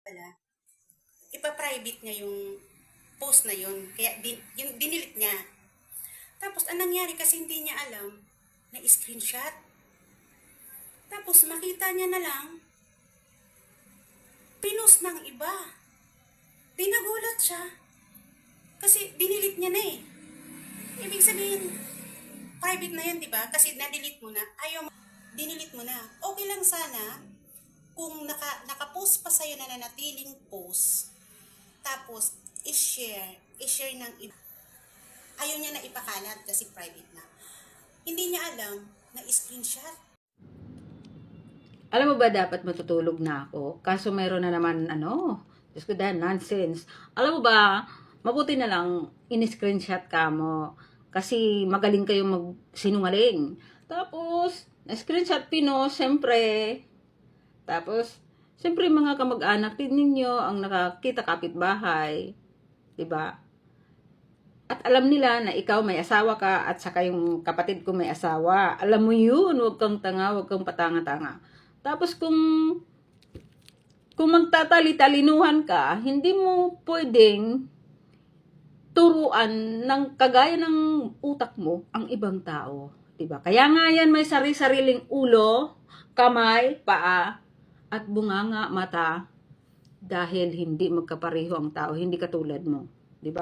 Pala, ipa-private niya yung post na yun. Kaya yung dinilit niya. Tapos, anong nangyari kasi hindi niya alam na screenshot. Tapos, makita niya na lang, pinost ng iba. Dinagulat siya. Kasi dinilit niya na eh. Ibig sabihin, private na yan, di ba? Kasi na-delete mo na. Dinilit mo na. Okay lang sana kung naka-post pa sa'yo na nanatiling post, tapos i-share ng iba. Ayaw niya na ipakalat kasi private na. Hindi niya alam na screenshot. Alam mo ba, dapat matutulog na ako? Kaso mayroon na naman, Diyos ko dahil, nonsense. Alam mo ba, mabuti na lang, in-screenshot ka mo. Kasi magaling kayong magsinungaling. Tapos, na-screenshot siyempre. Tapos, siyempre mga kamag-anak din ninyo ang nakakita kapitbahay. 'Di ba? At alam nila na ikaw may asawa ka at saka yung kapatid ko may asawa. Alam mo yun, huwag kang tanga, huwag kang patanga-tanga. Tapos kung magtatali-talinuhan ka, hindi mo pwedeng turuan ng kagaya ng utak mo ang ibang tao. 'Di ba? Kaya nga yan may sari-sariling ulo, kamay, paa, at bunganga mata dahil hindi magkapareho ang tao, hindi katulad mo. 'Di ba?